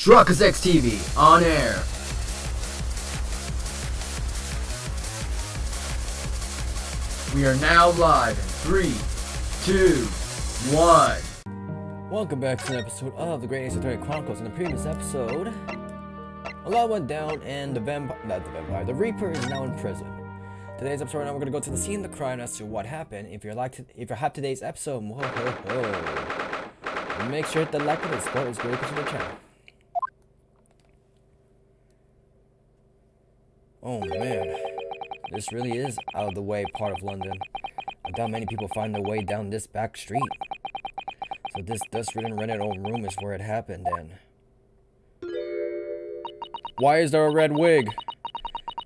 Chronicles TV on air. We are now live in 3, 2, 1. Welcome back to an episode of the Great Esoteric Chronicles. In the previous episode, a lot went down and the Reaper is now in prison. Today's episode, now we're gonna go to the scene of the crime as to what happened. If you have today's episode, make sure to hit the like button. Support is great to the channel. Oh man, this really is out of the way part of London. I doubt many people find their way down this back street. So this dust-ridden rented old room is where it happened, and why is there a red wig?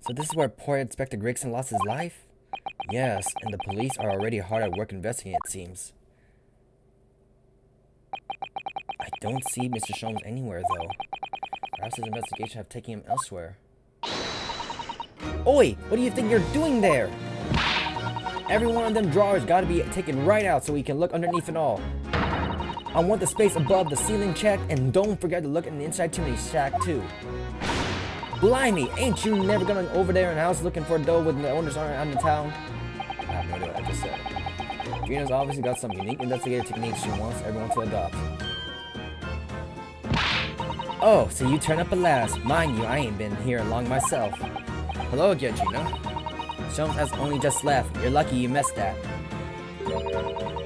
So this is where poor Inspector Gregson lost his life? Yes, and the police are already hard at work investigating, it seems. I don't see Mr. Sholmes anywhere, though. Perhaps his investigation have taken him elsewhere. Oi! What do you think you're doing there? Every one of them drawers gotta be taken right out so we can look underneath it all. I want the space above the ceiling checked, and don't forget to look in the inside chimney shack too. Blimey, ain't you never gonna over there in the house looking for a dough when the owners aren't out in town? I have no idea what I just said. Gina's obviously got some unique investigative techniques she wants everyone to adopt. Oh, so you turn up at last. Mind you, I ain't been here long myself. Hello again, Gina. Sholmes has only just left. You're lucky you missed that.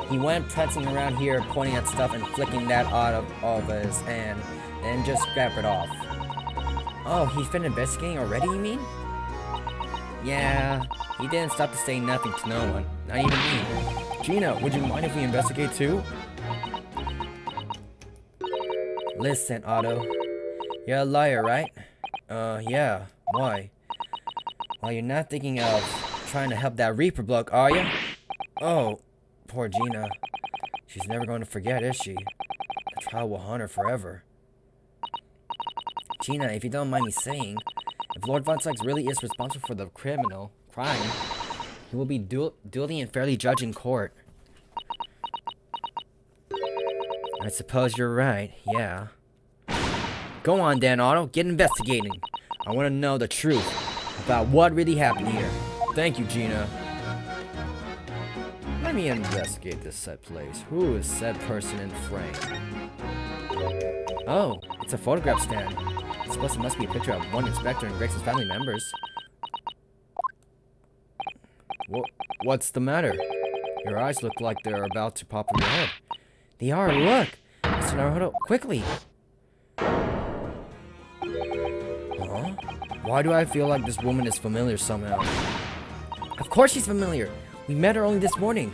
He went prancing around here, pointing at stuff and flicking that out of his hand, then just grabbed it off. Oh, he's been investigating already, you mean? Yeah, he didn't stop to say nothing to no one, not even me. Gina, would you mind if we investigate too? Listen, Otto. You're a liar, right? Yeah. Why? Well, you're not thinking of trying to help that Reaper bloke, are you? Oh, poor Gina. She's never going to forget, is she? The trial will haunt her forever. Gina, if you don't mind me saying, if Lord Von Sykes really is responsible for the crime, he will be duly and fairly judged in court. I suppose you're right, yeah. Go on then, Otto. Get investigating. I want to know the truth about what really happened here. Thank you, Gina. Let me investigate this said place. Who is said person in frame? Oh, it's a photograph stand. I suppose it must be a picture of one inspector and Gregson's family members. What's the matter? Your eyes look like they're about to pop in your head. They are, look! Mr. Naruto, quickly! Huh? Why do I feel like this woman is familiar somehow? Of course she's familiar! We met her only this morning.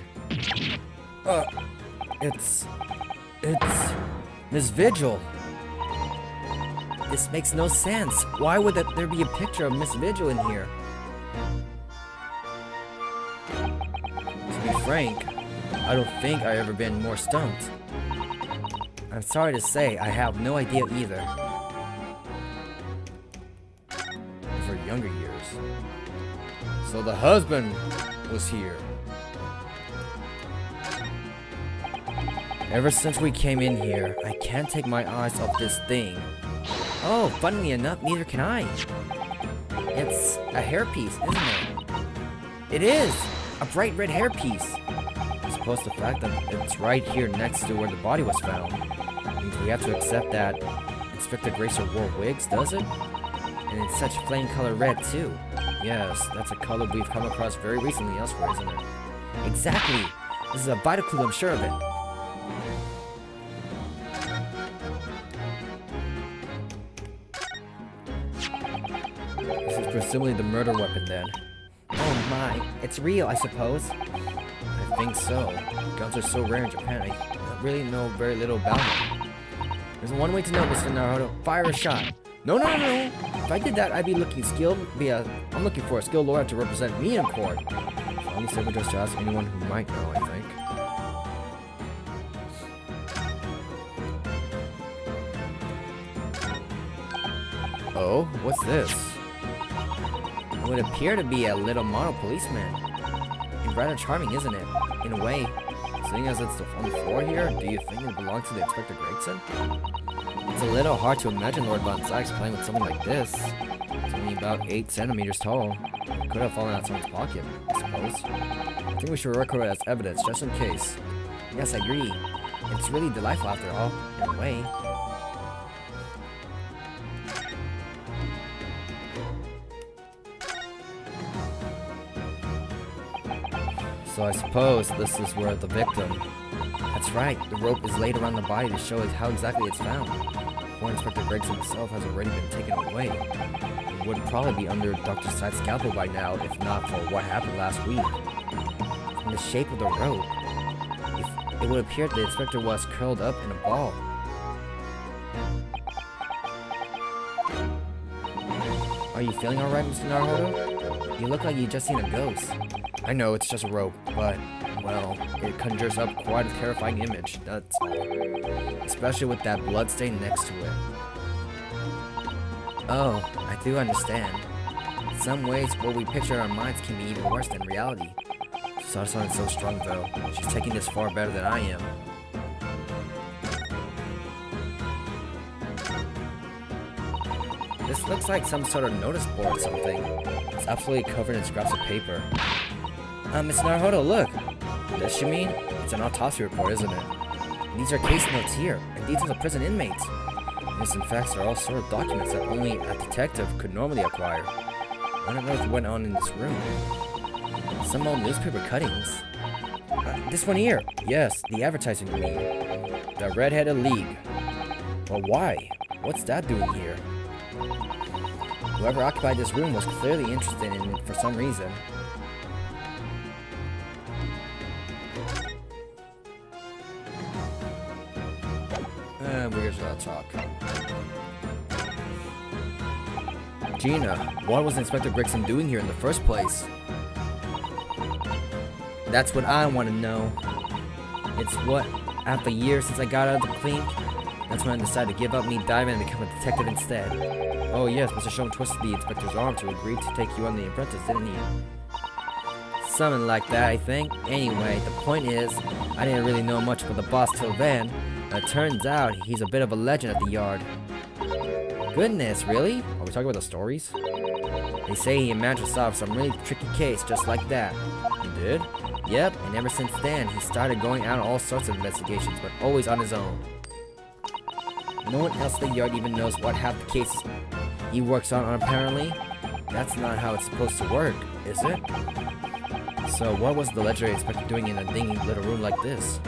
It's Miss Vigil. This makes no sense. Why would there be a picture of Miss Vigil in here? To be frank, I don't think I've ever been more stumped. I'm sorry to say, I have no idea either. For younger years. So the husband was here. Ever since we came in here, I can't take my eyes off this thing. Oh, funnily enough, neither can I. It's a hairpiece, isn't it? It is! A bright red hairpiece. I suppose the fact that it's right here next to where the body was found means we have to accept that Inspector Gregson wore wigs, does it? And it's such flame color red, too. Yes, that's a color we've come across very recently elsewhere, isn't it? Exactly! This is a vital clue, I'm sure of it. This is presumably the murder weapon, then. Oh my, it's real, I suppose. I think so. Guns are so rare in Japan, I really know very little about them. There's one way to know, Mr. Naruto. Fire a shot. No. If I did that, I'd be looking skilled. I'm looking for a skilled lawyer to represent me in court. So only said just to ask anyone who might know, I think. Oh, what's this? It would appear to be a little model policeman. And rather charming, isn't it? In a way. Seeing as it's on the floor here, do you think it belongs to the Inspector Gregson? It's a little hard to imagine Lord Von Sykes playing with something like this. It's only about 8 centimeters tall. It could have fallen out of someone's pocket, I suppose. I think we should record it as evidence, just in case. Yes, I agree. It's really delightful after all, in a way. So I suppose this is where the victim... That's right, the rope is laid around the body to show how exactly it's found. Poor Inspector Gregson himself has already been taken away. It would probably be under Dr. Sykes' scalpel by now, if not for what happened last week. From the shape of the rope, it would appear the inspector was curled up in a ball. Are you feeling alright, Mr. Naruhodo? You look like you just seen a ghost. I know, it's just a rope, but, well, it conjures up quite a terrifying image, that's all. Especially with that blood stain next to it. Oh, I do understand. In some ways, what we picture in our minds can be even worse than reality. Susan is so strong, though. She's taking this far better than I am. This looks like some sort of notice board or something. It's absolutely covered in scraps of paper. Miss Naruhodo, look! Does she mean? It's an autopsy report, isn't it? And these are case notes here, and details of prison inmates. This, in fact, are all sort of documents that only a detective could normally acquire. What on earth went on in this room? Some old newspaper cuttings. This one here! Yes, the advertising you mean. The Red-Headed League. Well, why? What's that doing here? Whoever occupied this room was clearly interested in it for some reason. We're gonna talk. Gina, what was Inspector Gregson doing here in the first place? That's what I want to know. It's what, after years since I got out of the clink, that's when I decided to give up me diving and become a detective instead. Oh yes, Mr. Shone twisted the inspector's arm to agree to take you on the apprentice, didn't he? Something like that, I think. Anyway, the point is, I didn't really know much about the boss till then. It turns out he's a bit of a legend at the yard. Goodness, really? Are we talking about the stories? They say he managed to solve some really tricky case just like that. He did? Yep, and ever since then, he started going out on all sorts of investigations, but always on his own. No one else at the yard even knows what half the cases he works on, apparently. That's not how it's supposed to work, is it? So what was the legendary inspector doing in a dingy little room like this?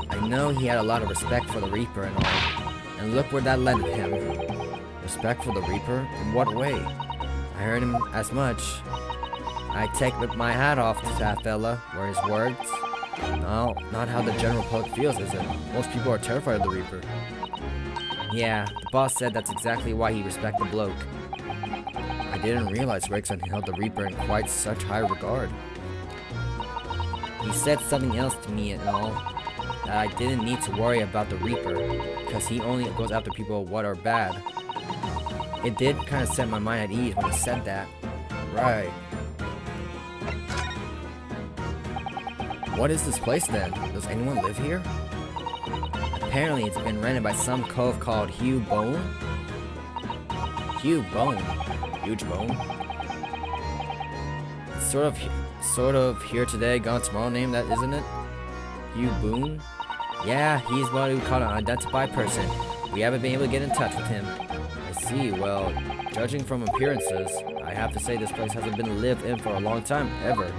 I know he had a lot of respect for the Reaper and all, and look where that landed him. Respect for the Reaper? In what way? I heard him as much. I take my hat off to that fella, were his words. No, not how the general public feels, is it? Most people are terrified of the Reaper. Yeah, the boss said that's exactly why he respected the bloke. I didn't realize Gregson held the Reaper in quite such high regard. He said something else to me and all, that I didn't need to worry about the Reaper, because he only goes after people what are bad. It did kind of set my mind at ease when he said that. Right. What is this place then? Does anyone live here? Apparently it's been rented by some cove called Hugh Bone. Hugh Bone? Huge Bone? It's sort of here today, gone tomorrow name, that isn't it? Hugh Boone? Yeah, he's what we call an unidentified person. We haven't been able to get in touch with him. I see, well, judging from appearances, I have to say this place hasn't been lived in for a long time, ever.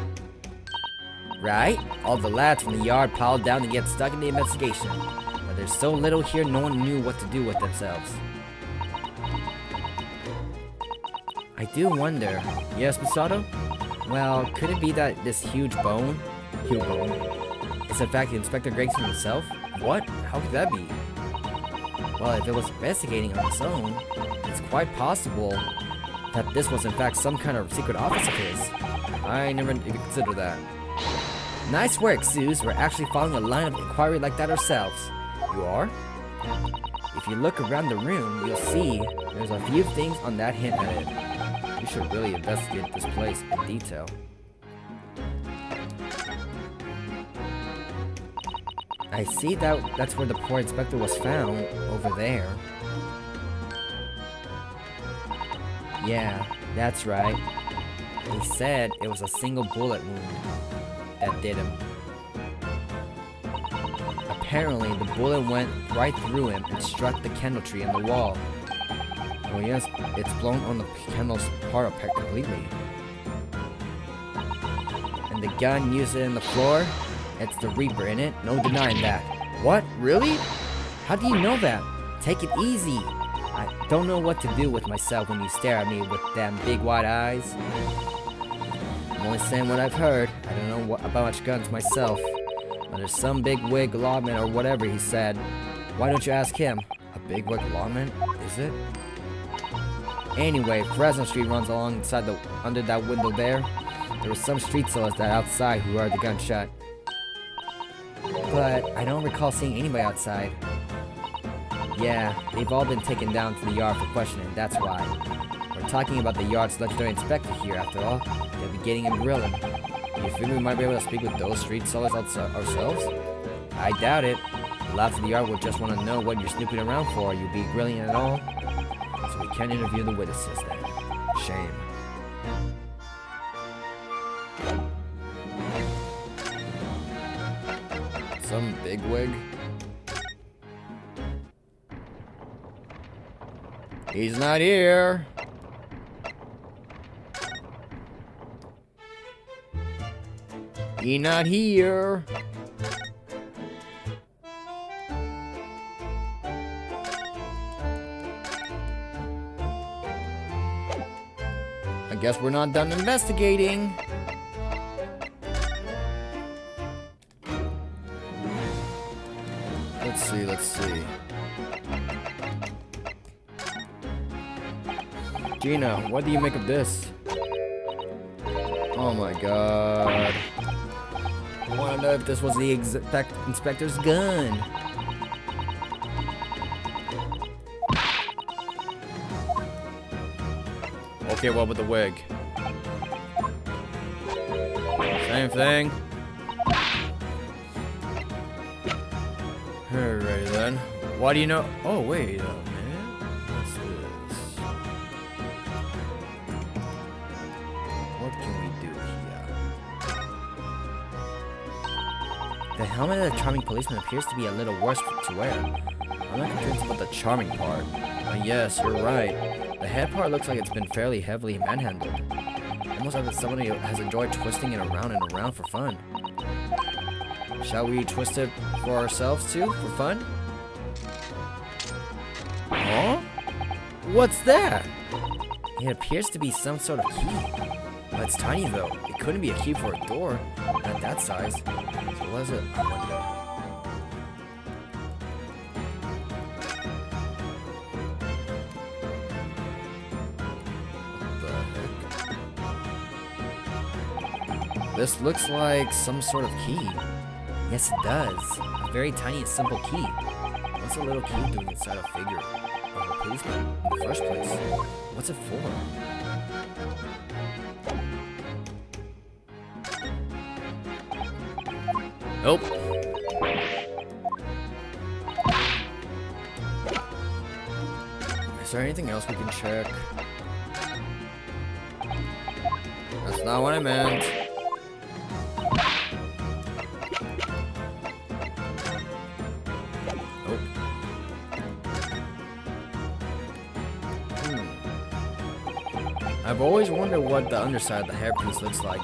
Right? All the lads from the yard piled down to get stuck in the investigation. But there's so little here, no one knew what to do with themselves. I do wonder. Yes, Misato? Well, could it be that this Hugh Bone, is in fact Inspector Gregson himself? What? How could that be? Well, if it was investigating on its own, it's quite possible that this was in fact some kind of secret office of his. I never even considered that. Nice work, Suze. We're actually following a line of inquiry like that ourselves. You are? If you look around the room, you'll see there's a few things on that hint at it. You should really investigate this place in detail. I see that's where the poor inspector was found, over there. Yeah, that's right. He said it was a single bullet wound that did him. Apparently, the bullet went right through him and struck the candle tree in the wall. Oh yes, it's blown on the candle's part apart completely. And the gun used in the floor, it's the Reaper in it, no denying that. What? Really? How do you know that? Take it easy. I don't know what to do with myself when you stare at me with them big wide eyes. I'm only saying what I've heard. I don't know about much guns myself. But there's some big wig lawman or whatever he said. Why don't you ask him? A big wig lawman? Is it? Anyway, Fresno Street runs alongside under that window there. There were some street sellers that outside who heard the gunshot. But I don't recall seeing anybody outside. Yeah, they've all been taken down to the yard for questioning, that's why. We're talking about the yard's legendary inspector here, after all. They'll be getting him grilling. You think we might be able to speak with those street sellers ourselves? I doubt it. The lads of the yard will just want to know what you're snooping around for. You'll be grilling at all. So we can't interview the witnesses then. Shame. Some bigwig? He's not here. He not here. I guess we're not done investigating. Let's see. Gina, what do you make of this? Oh my god. I wanna know if this was the inspector's gun. Okay, what with the wig? Same thing. Alrighty then. Why do you know? Oh, wait a minute. What's this? What can we do here? The helmet of the charming policeman appears to be a little worse to wear. I'm not convinced about the charming part. Yes, you're right. The head part looks like it's been fairly heavily manhandled. Almost as if somebody has enjoyed twisting it around and around for fun. Shall we twist it for ourselves too, for fun? Huh? What's that? It appears to be some sort of key. But it's tiny though. It couldn't be a key for a door at that size. So what is it? I wonder. This looks like some sort of key. Yes, it does. A very tiny and simple key. What's a little key doing inside a figure of a policeman in the first place? What's it for? Nope. Is there anything else we can check? That's not what I meant. I've always wondered what the underside of the hairpiece looks like.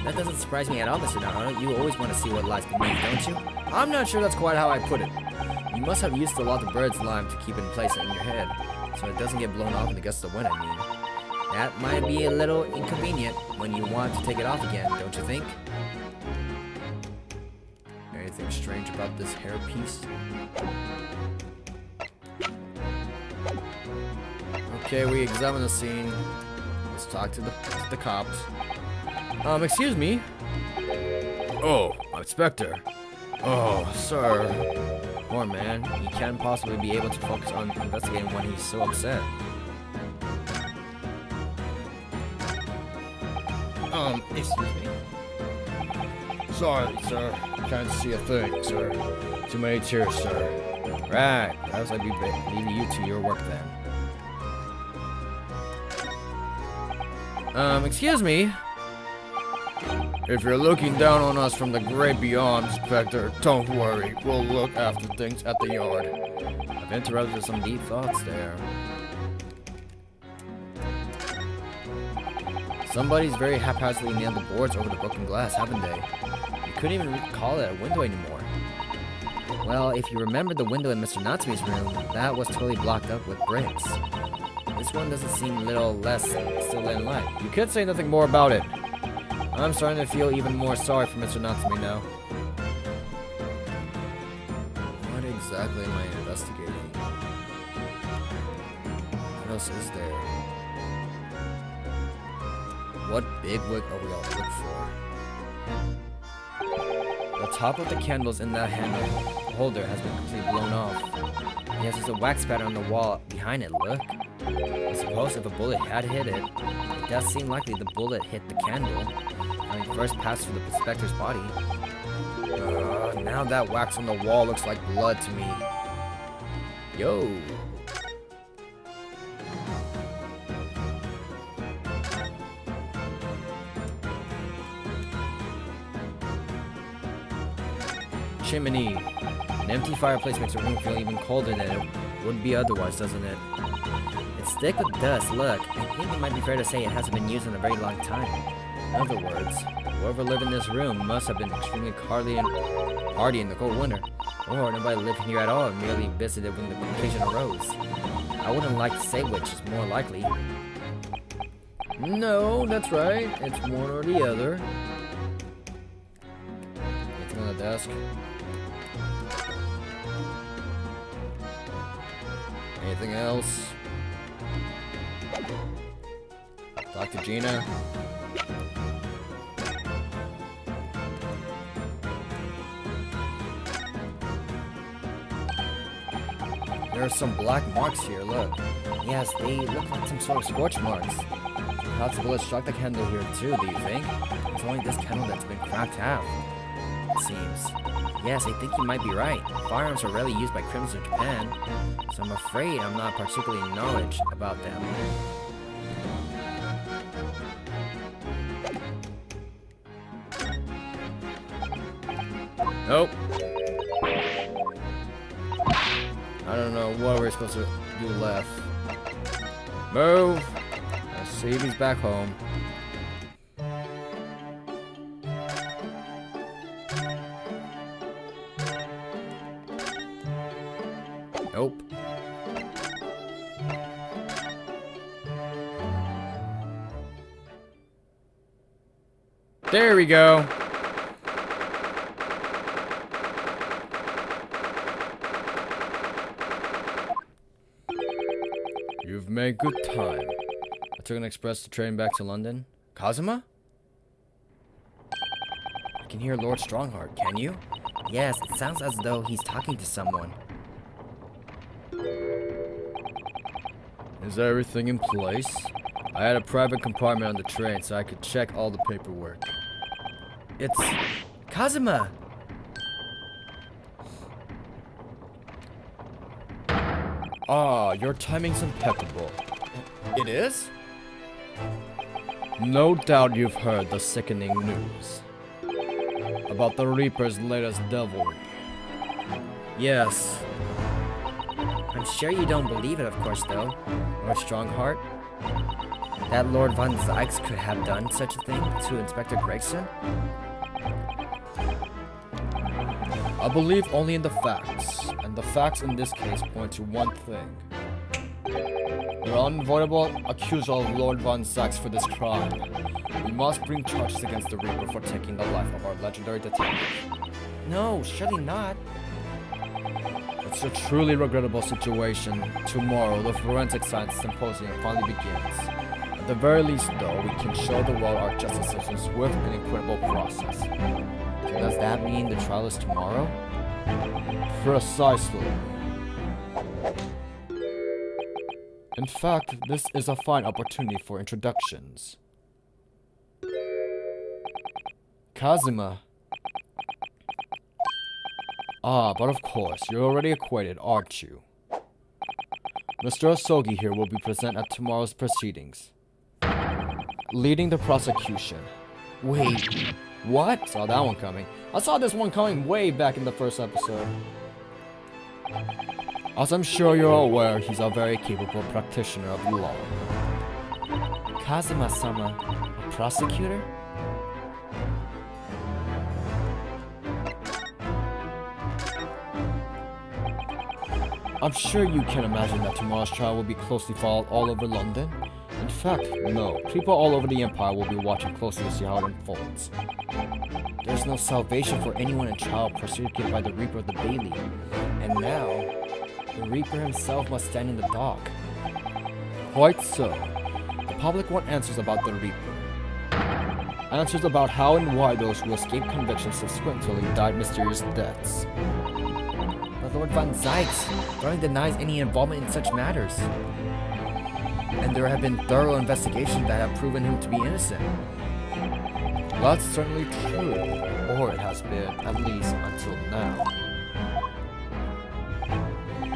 That doesn't surprise me at all, Mr. Naruto. You always want to see what lies beneath, don't you? I'm not sure that's quite how I put it. You must have used a lot of bird's lime to keep it in place in your head, so it doesn't get blown off in the gusts of wind, I mean. That might be a little inconvenient when you want to take it off again, don't you think? Anything strange about this hairpiece? Okay, we examine the scene. Let's talk to the cops. Excuse me? Oh, Inspector. Oh, sir. Poor man. He can't possibly be able to focus on investigating when he's so upset. Excuse me. Sorry, sir. Can't see a thing, sir. Too many tears, sir. Right. Perhaps I'd be leaving you to your work then. Excuse me? If you're looking down on us from the great beyond, Inspector, don't worry. We'll look after things at the yard. I've interrupted some deep thoughts there. Somebody's very haphazardly nailed the boards over the broken glass, haven't they? You couldn't even call it a window anymore. Well, if you remember the window in Mr. Natsumi's room, that was totally blocked up with bricks. This one doesn't seem a little less still in light. You could say nothing more about it. I'm starting to feel even more sorry for Mr. Natsumi now. What exactly am I investigating? What else is there? What bigwig are we all looking for? The top of the candles in that handle holder has been completely blown off. Yes, there's a wax pattern on the wall behind it, look. I suppose if a bullet had hit it, it does seem likely the bullet hit the candle. When it first passed through the inspector's body. Now that wax on the wall looks like blood to me. Yo. Chimney. An empty fireplace makes a room feel even colder than it would be otherwise, doesn't it? It's thick with dust, look. I think it might be fair to say it hasn't been used in a very long time. In other words, whoever lived in this room must have been extremely hardy in the cold winter. Or nobody lived here at all and merely visited when the occasion arose. I wouldn't like to say which is more likely. No, that's right. It's one or the other. Anything on the desk? Anything else? Dr. Gina? There are some black marks here, look. Yes, they look like some sort of scorch marks. Perhaps the bullet struck the candle here too, do you think? It's only this candle that's been cracked half, it seems. Yes, I think you might be right. Firearms are rarely used by criminals in Japan, so I'm afraid I'm not particularly knowledgeable about them. Nope. I don't know what we're supposed to do left. Move! Let's see if he's back home. Nope. There we go. You've made good time. I took an express train back to London. Kazuma? I can hear Lord Strongheart, can you? Yes, it sounds as though he's talking to someone. Is everything in place? I had a private compartment on the train so I could check all the paperwork. It's Kazuma! Ah, your timing's impeccable. It is? No doubt you've heard the sickening news about the Reaper's latest devilry. Yes. I'm sure you don't believe it, of course, though, Lord Strongheart. That Lord Von Zykes could have done such a thing to Inspector Gregson? I believe only in the facts, and the facts in this case point to one thing. The unavoidable accusal of Lord Von Zykes for this crime. We must bring charges against the Reaper for taking the life of our legendary detective. No, surely not. It's a truly regrettable situation. Tomorrow, the Forensic Science Symposium finally begins. At the very least, though, we can show the world our justice system's swift and incredible process. So does that mean the trial is tomorrow? Precisely. In fact, this is a fine opportunity for introductions. Kazuma, Ah, but of course, you're already acquainted, aren't you? Mr. Asogi here will be present at tomorrow's proceedings, leading the prosecution. Wait, what? Saw that one coming. I saw this one coming way back in the first episode. As I'm sure you're aware, he's a very capable practitioner of law. Kazuma-sama, a prosecutor? I'm sure you can imagine that tomorrow's trial will be closely followed all over London. In fact, no, people all over the Empire will be watching closely to see how it unfolds. There's no salvation for anyone in trial persecuted by the Reaper of the Bailey. And now, the Reaper himself must stand in the dock. Quite so. The public want answers about the Reaper. Answers about how and why those who escaped conviction subsequently died mysterious deaths. But Lord Von Zykes thoroughly denies any involvement in such matters. And there have been thorough investigations that have proven him to be innocent. That's certainly true, or it has been, at least until now.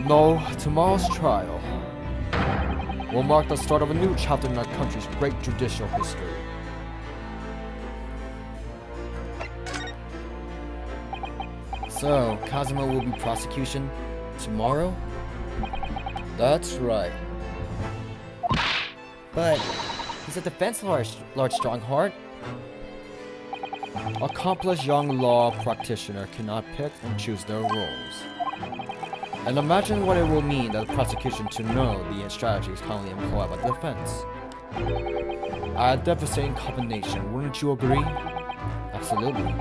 No, tomorrow's trial will mark the start of a new chapter in our country's great judicial history. So, Kazuma will be prosecution tomorrow? That's right. But he's a defense lawyer, Lord Strongheart. Accomplished young law practitioner cannot pick and choose their roles. And imagine what it will mean that the prosecution to know the strategies commonly employed by the defense. A devastating combination, wouldn't you agree? Absolutely.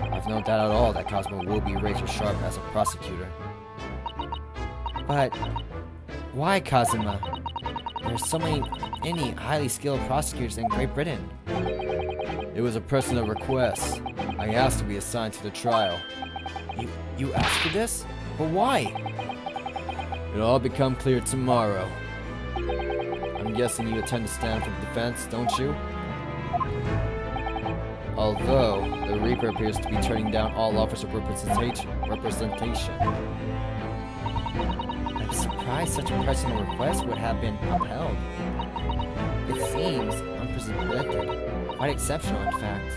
I've no doubt at all that Kazuma will be razor sharp as a prosecutor. But why Kazuma? There's so many highly skilled prosecutors in Great Britain. It was a personal request. I asked to be assigned to the trial. You asked for this? But why? It'll all become clear tomorrow. I'm guessing you intend to stand for the defense, don't you? Although, the Reaper appears to be turning down all offers of representation. I'm surprised such a personal request would have been upheld. It seems unprecedented, quite exceptional in fact.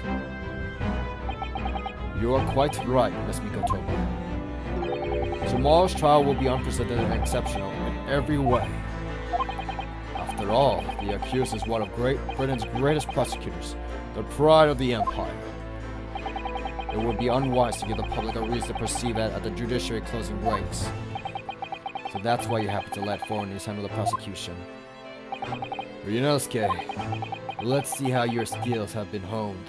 You are quite right, Miss Mikotomo. Tomorrow's trial will be unprecedented and exceptional in every way. After all, the accused is one of Great Britain's greatest prosecutors, the pride of the Empire. It would be unwise to give the public a reason to perceive it at the judiciary closing ranks. So that's why you're happy to let foreigners handle the prosecution. Ryunosuke, let's see how your skills have been honed.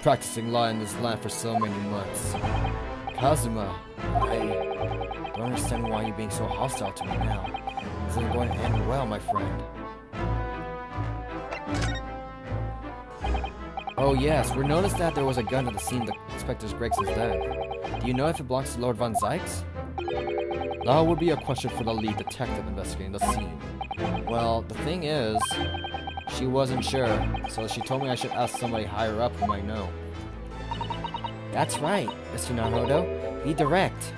Practicing law in this land for so many months. Kazuma, I don't understand why you're being so hostile to me now. This isn't going to end well, my friend. Oh yes, we noticed that there was a gun at the scene of the Inspector Greg's death. Do you know if it belongs to Lord Von Zykes? That would be a question for the lead detective investigating the scene. Well, the thing is, she wasn't sure, so she told me I should ask somebody higher up who might know. That's right, Mr. Naruto. Be direct.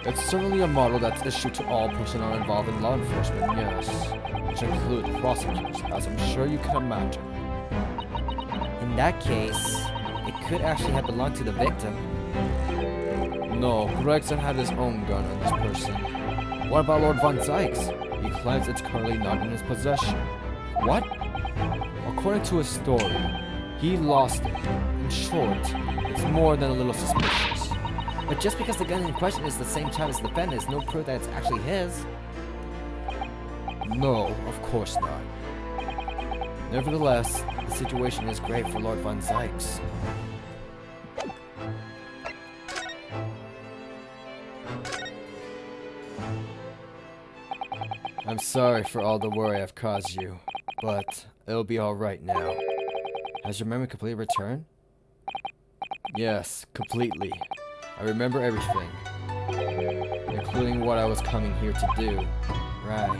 It's certainly a model that's issued to all personnel involved in law enforcement, yes, which include prosecutors, as I'm sure you can imagine. In that case, it could actually have belonged to the victim. No, Gregson had his own gun on this person. What about Lord Von Zykes? He claims it's currently not in his possession. What? According to his story, he lost it. In short, it's more than a little suspicious. But just because the gun in question is the same type as the defendant is no proof that it's actually his. No, of course not. Nevertheless, the situation is grave for Lord Von Zykes. I'm sorry for all the worry I've caused you, but it'll be alright now. Has your memory completely returned? Yes, completely. I remember everything, including what I was coming here to do. Right.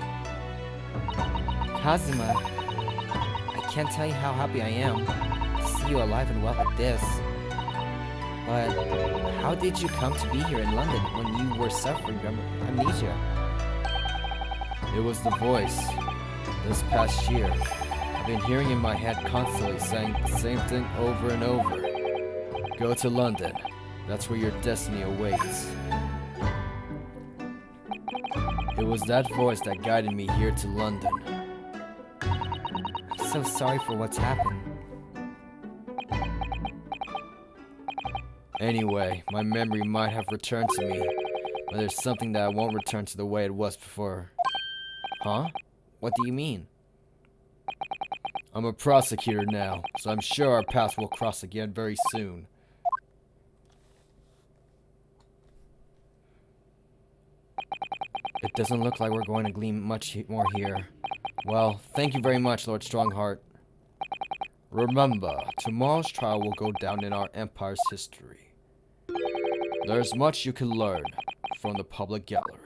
Kazuma, I can't tell you how happy I am to see you alive and well like this. But how did you come to be here in London when you were suffering from amnesia? It was the voice. This past year, I've been hearing in my head constantly saying the same thing over and over. Go to London. That's where your destiny awaits. It was that voice that guided me here to London. I'm so sorry for what's happened. Anyway, my memory might have returned to me, but there's something that won't return to the way it was before. Huh? What do you mean? I'm a prosecutor now, so I'm sure our paths will cross again very soon. It doesn't look like we're going to glean much more here. Well, thank you very much, Lord Strongheart. Remember, tomorrow's trial will go down in our empire's history. There's much you can learn from the public gallery.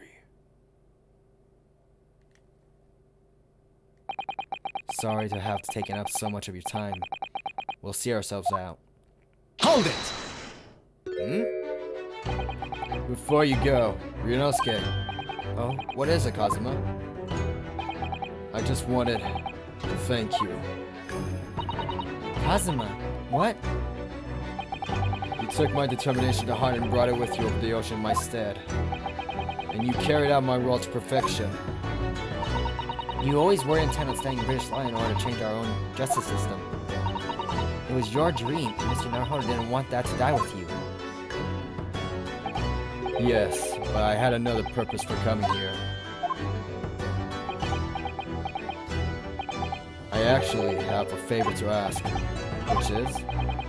Sorry to have taken up so much of your time. We'll see ourselves out. Hold it! Before you go, Ryunosuke. Oh, what is it, Kazuma? I just wanted to thank you. Kazuma, what? You took my determination to hunt and brought it with you over the ocean in my stead. And you carried out my role to perfection. You always were intent on studying British law in order to change our own justice system. It was your dream, and Mr. Naruhodo didn't want that to die with you. Yes, but I had another purpose for coming here. I actually have a favor to ask, which is,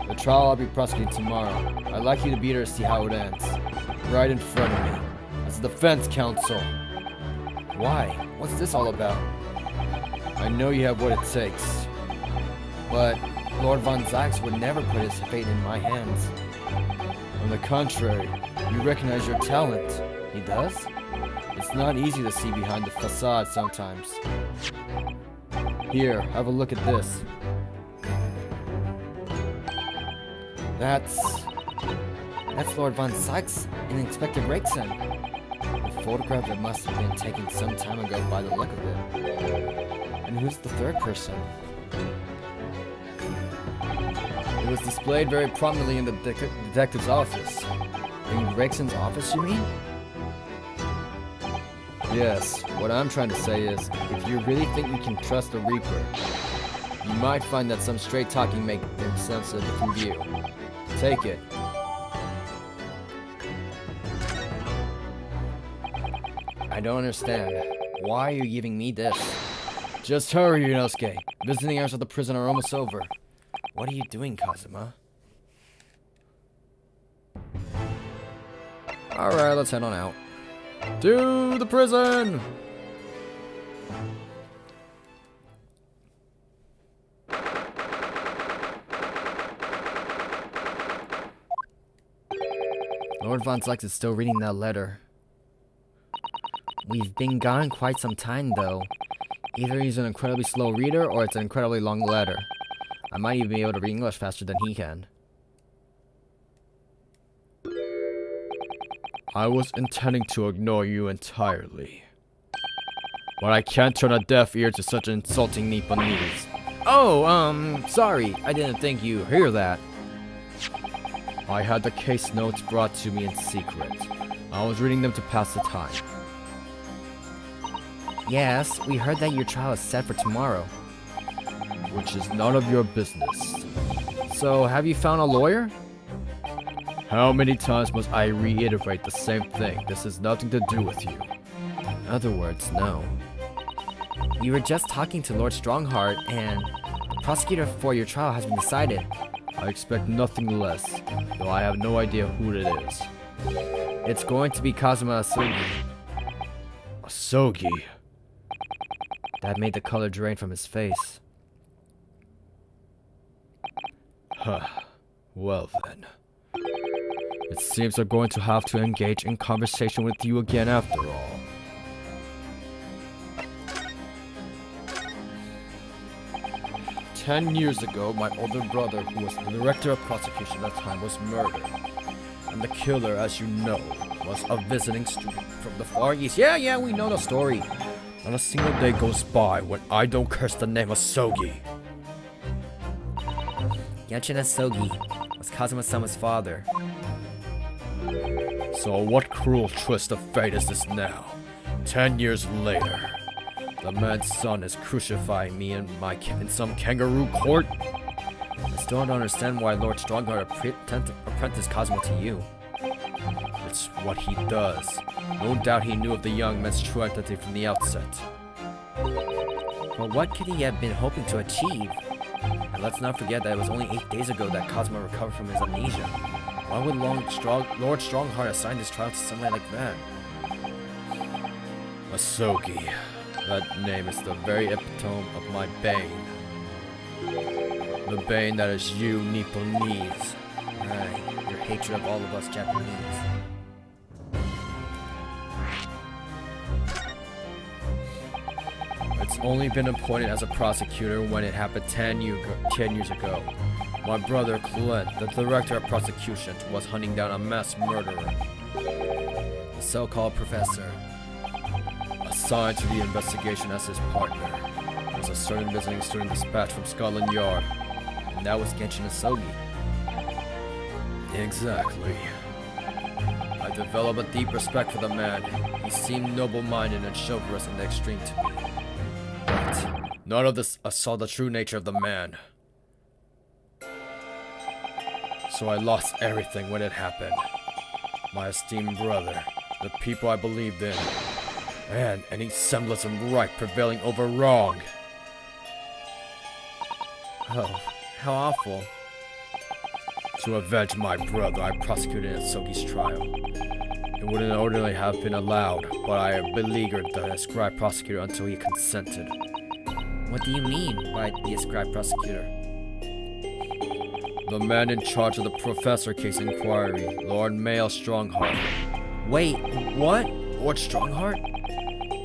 the trial I'll be prosecuting tomorrow. I'd like you to be there to see how it ends. Right in front of me, as the defense counsel. Why? What's this all about? I know you have what it takes. But Lord Von Zyx would never put his fate in my hands. On the contrary, you recognize your talent. He does? It's not easy to see behind the facade sometimes. Here, have a look at this. That's Lord Von Zyx and Inspector Gregson. A photograph that must have been taken some time ago by the look of it. And who's the third person? It was displayed very prominently in the detective's office. In Gregson's office, you mean? Yes, what I'm trying to say is, if you really think you can trust the Reaper, you might find that some straight-talking make themselves a different view. Take it. I don't understand. Why are you giving me this? Just hurry, Ryunosuke. Visiting hours at the prison are almost over. What are you doing, Kazuma? Alright, let's head on out. To the prison! Lord Von Zyx is still reading that letter. We've been gone quite some time, though. Either he's an incredibly slow reader, or it's an incredibly long letter. I might even be able to read English faster than he can. I was intending to ignore you entirely. But I can't turn a deaf ear to such insulting Nipponese. Oh, sorry. I didn't think you hear that. I had the case notes brought to me in secret. I was reading them to pass the time. Yes, we heard that your trial is set for tomorrow. Which is none of your business. So, have you found a lawyer? How many times must I reiterate the same thing? This has nothing to do with you. In other words, no. You were just talking to Lord Strongheart, and the prosecutor for your trial has been decided. I expect nothing less, though I have no idea who it is. It's going to be Kazuma Asogi. Asogi? That made the color drain from his face. Huh. Well then. It seems we're going to have to engage in conversation with you again after all. "10 years ago, my older brother, who was the director of prosecution at that time, was murdered. And the killer, as you know, was a visiting student from the Far East. Yeah, we know the story. Not a single day goes by when I don't curse the name of Sogi. Genshin Sogi was Kazuma-sama's father. So what cruel twist of fate is this now? 10 years later, the man's son is crucifying me in some kangaroo court? I still don't understand why Lord Strongheart apprenticed Kazuma to you. It's what he does. No doubt he knew of the young man's true identity from the outset. But what could he have been hoping to achieve? And let's not forget that it was only 8 days ago that Kazuma recovered from his amnesia. Why would Lord Strongheart assign this trial to someone like that? Asogi. That name is the very epitome of my bane. The bane that is you, Nipponese. Right, your hatred of all of us Japanese. It's only been appointed as a prosecutor when it happened 10 years ago. My brother Clint, the director of prosecution, was hunting down a mass murderer. The so-called professor. Assigned to the investigation as his partner was a certain visiting student dispatched from Scotland Yard. And that was Genshin Sogi. Exactly. I developed a deep respect for the man. He seemed noble-minded and chivalrous in the extreme to me. But none of this saw the true nature of the man. So I lost everything when it happened. My esteemed brother, the people I believed in, and any semblance of right prevailing over wrong. Oh, how awful. To avenge my brother, I prosecuted Sogi's trial. It wouldn't ordinarily have been allowed, but I beleaguered the ascribed prosecutor until he consented. What do you mean by the ascribed prosecutor? The man in charge of the professor case inquiry, Lord Mayo Strongheart. Wait, what? Lord Strongheart?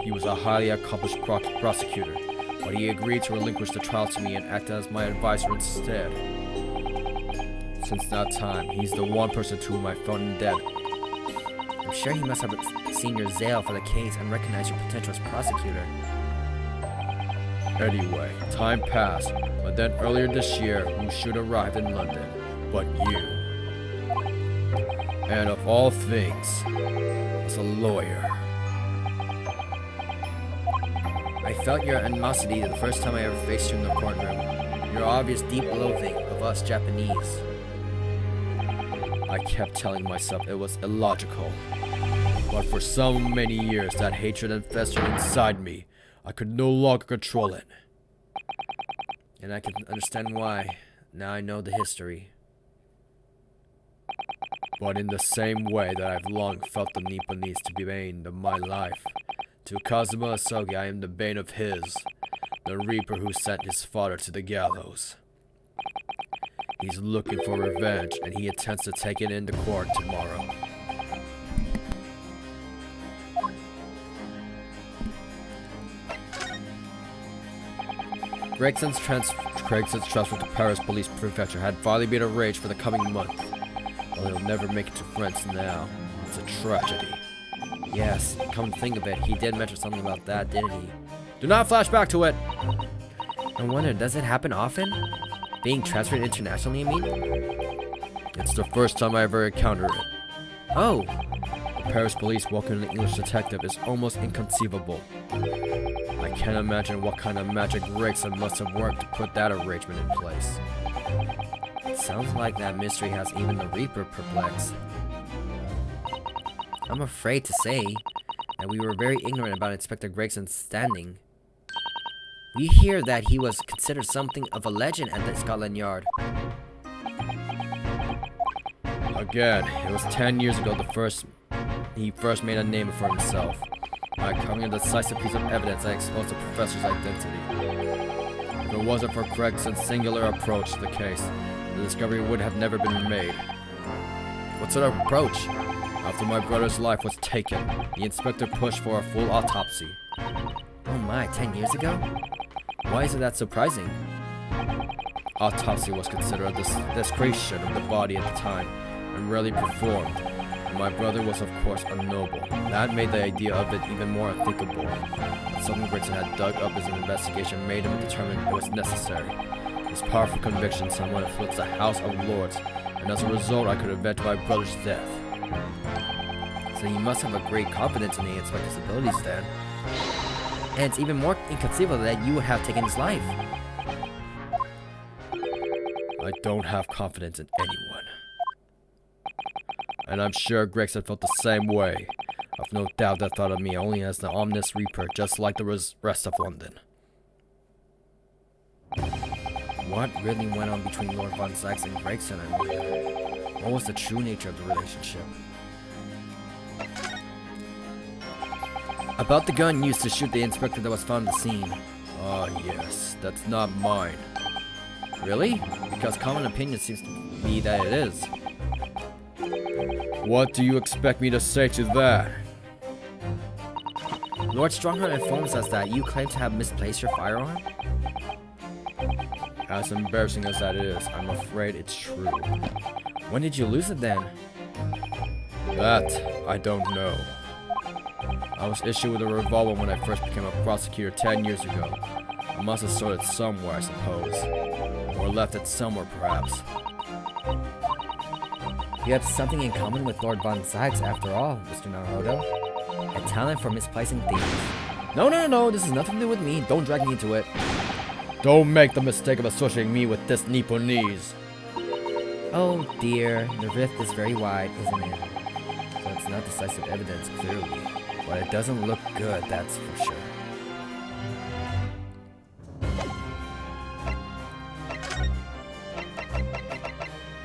He was a highly accomplished prosecutor, but he agreed to relinquish the trial to me and act as my advisor instead. Since that time, he's the one person to whom I felt indebted. I'm sure he must have seen your zeal for the case and recognized your potential as prosecutor. Anyway, time passed, but then earlier this year, who should arrive in London but you? And of all things, as a lawyer. I felt your animosity the first time I ever faced you in the courtroom. Your obvious deep loathing of us Japanese. I kept telling myself it was illogical. But for so many years, that hatred festered inside me. I could no longer control it. And I can understand why. Now I know the history. But in the same way that I've long felt the Nipponese to be bane of my life, to Kazuma Asogi I am the bane of his, the reaper who sent his father to the gallows. He's looking for revenge, and he intends to take it into court tomorrow. Gregson's transfer to Paris Police Prefecture had finally been arranged for the coming month. Well, he'll never make it to France now. It's a tragedy. Yes, come to think of it, he did mention something about that, didn't he? Do not flash back to it! I wonder, does it happen often? Being transferred internationally, I mean? It's the first time I ever encountered it. Oh! The Paris police welcoming an English detective is almost inconceivable. I can't imagine what kind of magic Gregson must have worked to put that arrangement in place. It sounds like that mystery has even the Reaper perplexed. I'm afraid to say that we were very ignorant about Inspector Gregson's standing. We hear that he was considered something of a legend at the Scotland Yard. Again, it was 10 years ago he first made a name for himself. By uncovering a decisive piece of evidence that exposed the professor's identity. If it wasn't for Gregson's singular approach to the case, the discovery would have never been made. What sort of approach? After my brother's life was taken, the inspector pushed for a full autopsy. Oh my, 10 years ago? Why is it that surprising? Autopsy was considered a desecration of the body at the time, and rarely performed. And my brother was of course a noble. That made the idea of it even more unthinkable. But something Gregson had dug up as an investigation made him determine it was necessary. His powerful conviction someone influenced the House of Lords, and as a result I could avenge my brother's death. So you must have a great confidence in the inspector's abilities then. And it's even more inconceivable that you would have taken his life. I don't have confidence in anyone. And I'm sure Gregson felt the same way. I've no doubt that thought of me only as the ominous reaper, just like the rest of London. What really went on between Lord Von Sykes and Gregson, I wonder? What was the true nature of the relationship? About the gun used to shoot the inspector that was found at the scene. Ah, yes, that's not mine. Really? Because common opinion seems to be that it is. What do you expect me to say to that? Lord Stronghold informs us that you claim to have misplaced your firearm? As embarrassing as that is, I'm afraid it's true. When did you lose it then? That, I don't know. I was issued with a revolver when I first became a prosecutor 10 years ago. I must have sold it somewhere, I suppose. Or left it somewhere, perhaps. You have something in common with Lord Von Sykes, after all, Mr. Naruto. A talent for misplacing things. No, this has nothing to do with me. Don't drag me into it. Don't make the mistake of associating me with this Nipponese. Oh dear, the rift is very wide, isn't it? So it's not decisive evidence, clearly. But it doesn't look good, that's for sure.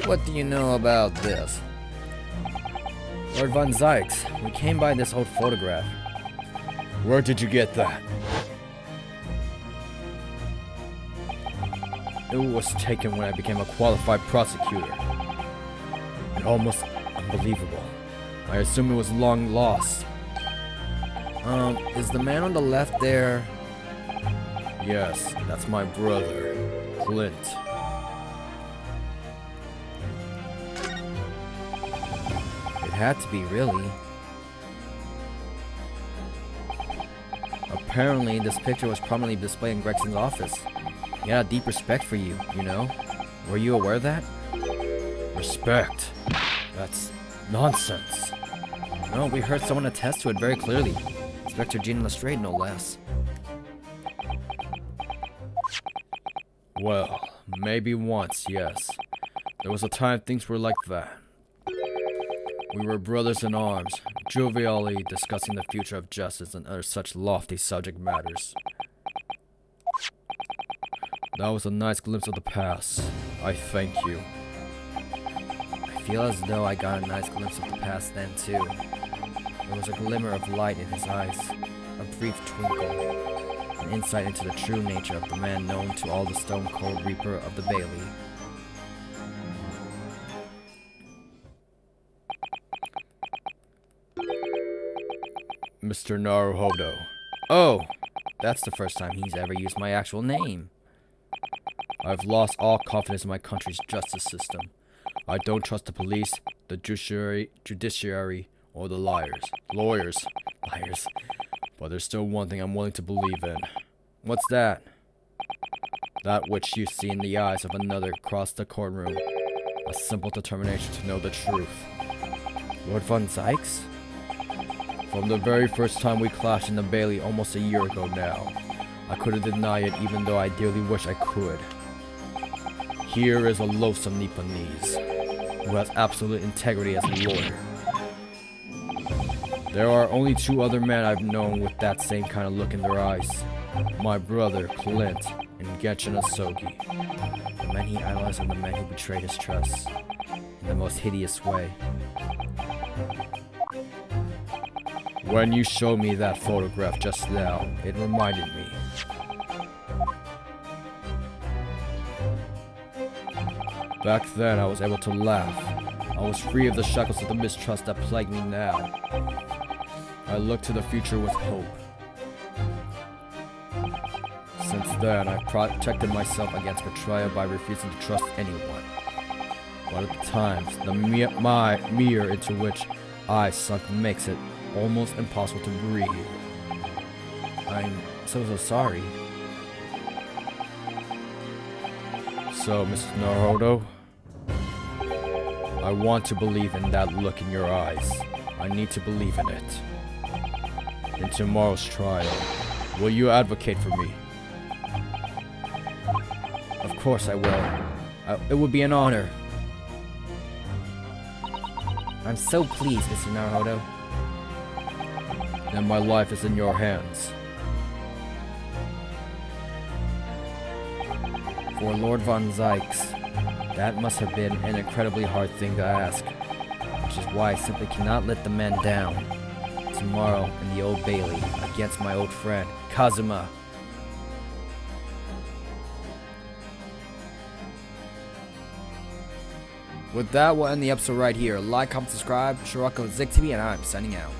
What do you know about this? Lord Von Sykes, we came by this old photograph. Where did you get that? It was taken when I became a qualified prosecutor. And almost unbelievable. I assume it was long lost. Is the man on the left there? Yes, that's my brother, Clint. It had to be, really. Apparently, this picture was prominently displayed in Gregson's office. He had a deep respect for you, you know? Were you aware of that? Respect? That's nonsense. No, we heard someone attest to it very clearly. Inspector Jean Lestrade, no less. Well, maybe once, yes. There was a time things were like that. We were brothers in arms, jovially discussing the future of justice and other such lofty subject matters. That was a nice glimpse of the past. I thank you. I feel as though I got a nice glimpse of the past then, too. There was a glimmer of light in his eyes, a brief twinkle, an insight into the true nature of the man known to all the stone-cold reaper of the Bailey. Mr. Naruhodo. Oh, that's the first time he's ever used my actual name. I've lost all confidence in my country's justice system. I don't trust the police, the judiciary, or the lawyers. But there's still one thing I'm willing to believe in. What's that? That which you see in the eyes of another across the courtroom. A simple determination to know the truth. Lord Von Sykes? From the very first time we clashed in the Bailey almost a year ago now, I couldn't deny it even though I dearly wish I could. Here is a loathsome Nipponese, who has absolute integrity as a lawyer. There are only two other men I've known with that same kind of look in their eyes. My brother, Clint, and Genshin Asogi. The men he idolized and the men who betrayed his trust in the most hideous way. When you showed me that photograph just now, it reminded me. Back then, I was able to laugh. I was free of the shackles of the mistrust that plague me now. I look to the future with hope. Since then, I've protected myself against betrayal by refusing to trust anyone. but at times the mirror into which I sunk makes it almost impossible to breathe. I'm so sorry. So, Mrs. Naruto, I want to believe in that look in your eyes. I need to believe in it. In tomorrow's trial, will you advocate for me? Of course I will. It would be an honor. I'm so pleased, Mr. Naruto. Then my life is in your hands. For Lord Von Zykes, that must have been an incredibly hard thing to ask, which is why I simply cannot let the men down. Tomorrow in the Old Bailey, against my old friend, Kazuma. With that, we'll end the episode right here. Like, comment, subscribe. Chronicles, and I'm signing out.